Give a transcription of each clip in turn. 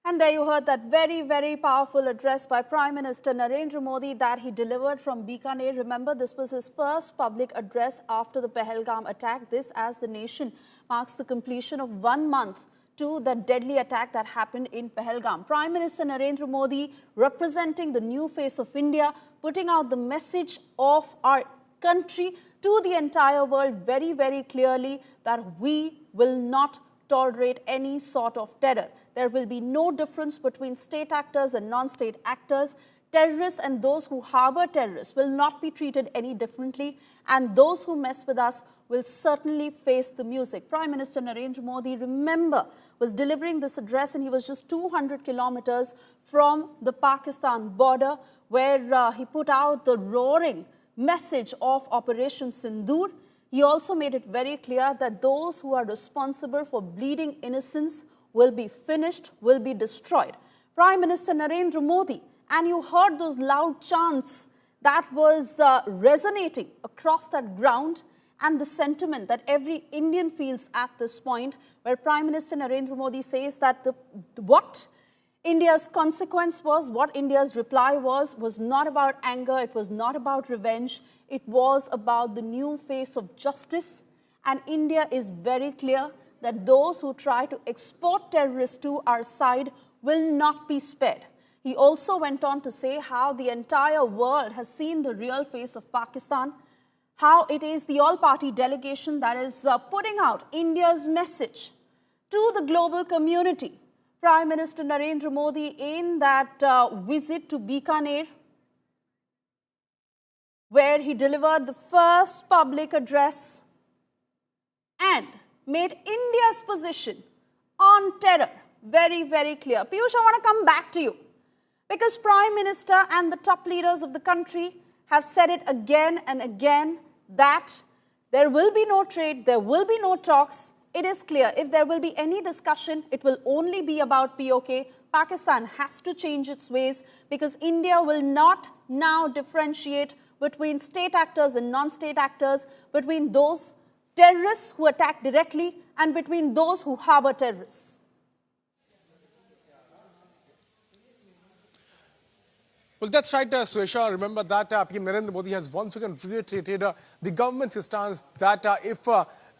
And there you heard that very, very powerful address by Prime Minister Narendra Modi that he delivered from Bikaner. Remember, this was his first public address after the Pahalgam attack. This, as the nation marks the completion of 1 month to the deadly attack that happened in Pahalgam. Prime Minister Narendra Modi, representing the new face of India, putting out the message of our country to the entire world very, very clearly that we will not tolerate any sort of terror. There will be no difference between state actors and non-state actors. Terrorists and those who harbor terrorists will not be treated any differently, and those who mess with us will certainly face the music. Prime Minister Narendra Modi, remember, was delivering this address and he was just 200 kilometers from the Pakistan border, where he put out the roaring message of Operation Sindhu. He also made it very clear that those who are responsible for bleeding innocents will be finished, will be destroyed. Prime Minister Narendra Modi, and you heard those loud chants that was resonating across that ground, and the sentiment that every Indian feels at this point, where Prime Minister Narendra Modi says that what India's consequence was, what India's reply was not about anger, it was not about revenge, it was about the new face of justice. And India is very clear that those who try to export terrorists to our side will not be spared. He also went on to say how the entire world has seen the real face of Pakistan, how it is the all-party delegation that is putting out India's message to the global community. Prime Minister Narendra Modi, in that visit to Bikaner, where he delivered the first public address and made India's position on terror very, very clear. Piyush, I want to come back to you, because Prime Minister and the top leaders of the country have said it again and again that there will be no trade, there will be no talks. It is clear, if there will be any discussion, it will only be about POK. Pakistan has to change its ways, because India will not now differentiate between state actors and non-state actors, between those terrorists who attack directly and between those who harbor terrorists. Well, that's right, Suesha. Remember that PM Narendra Modi has once again reiterated the government's stance that if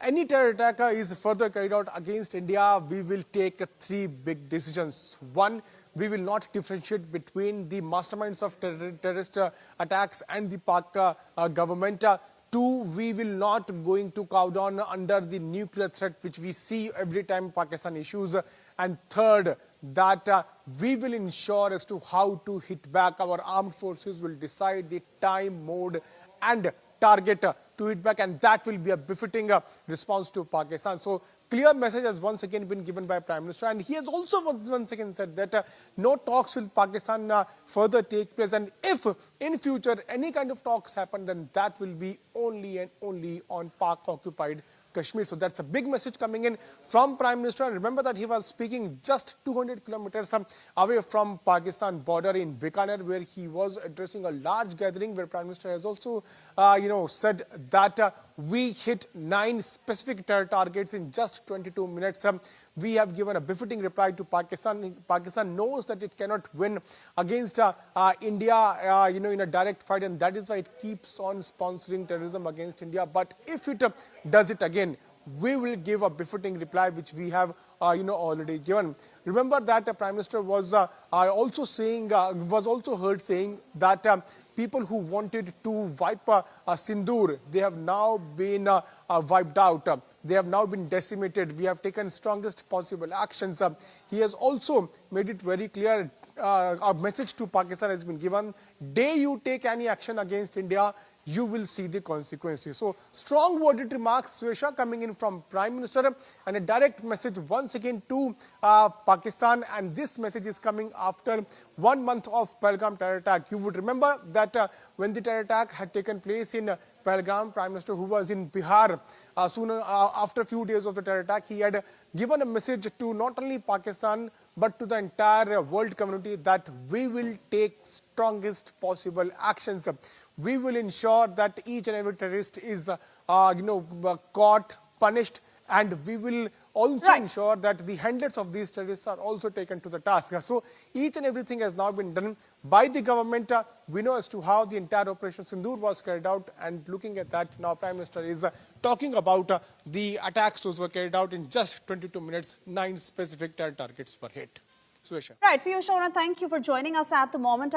any terror attack is further carried out against India, we will take 3 big decisions. 1, we will not differentiate between the masterminds of terrorist attacks and the Pak government. 2, we will not going to cow down under the nuclear threat which we see every time Pakistan issues. And 3rd, that we will ensure as to how to hit back. Our armed forces will decide the time, mode and target to hit back, and that will be a befitting response to Pakistan. So clear message has once again been given by Prime Minister, and he has also once again said that no talks with Pakistan further take place, and if in future any kind of talks happen, then that will be only and only on Pak-occupied Kashmir. So that's a big message coming in from Prime Minister. And remember that he was speaking just 200 kilometers away from Pakistan border in Bikaner, where he was addressing a large gathering, where Prime Minister has also said that we hit 9 specific terror targets in just 22 minutes. We have given a befitting reply to Pakistan. Pakistan knows that it cannot win against India, in a direct fight, and that is why it keeps on sponsoring terrorism against India. But if it does it again, we will give a befitting reply, which we have already given. Remember that Prime Minister was also saying, was also heard saying that people who wanted to wipe Sindhu, they have now been wiped out. They have now been decimated. We have taken strongest possible actions. He has also made it very clear, a message to Pakistan has been given: day you take any action against India, you will see the consequences. So strong worded remarks, Suesha, coming in from Prime Minister, and a direct message once again to Pakistan. And this message is coming after 1 month of Pahalgam terror attack. You would remember that when the terror attack had taken place in Pahalgam, Prime Minister, who was in Bihar, soon after a few days of the terror attack, he had given a message to not only Pakistan but to the entire world community that we will take strongest possible actions. We will ensure that each and every terrorist is caught, punished, and we will also Right. ensure that the handlers of these terrorists are also taken to the task. So each and everything has now been done by the government. We know as to how the entire Operation Sindhu was carried out, and looking at that, now Prime Minister is talking about the attacks those were carried out in just 22 minutes, 9 specific terror targets were hit. Suesha. Right, Piyush, I want to thank you for joining us at the moment.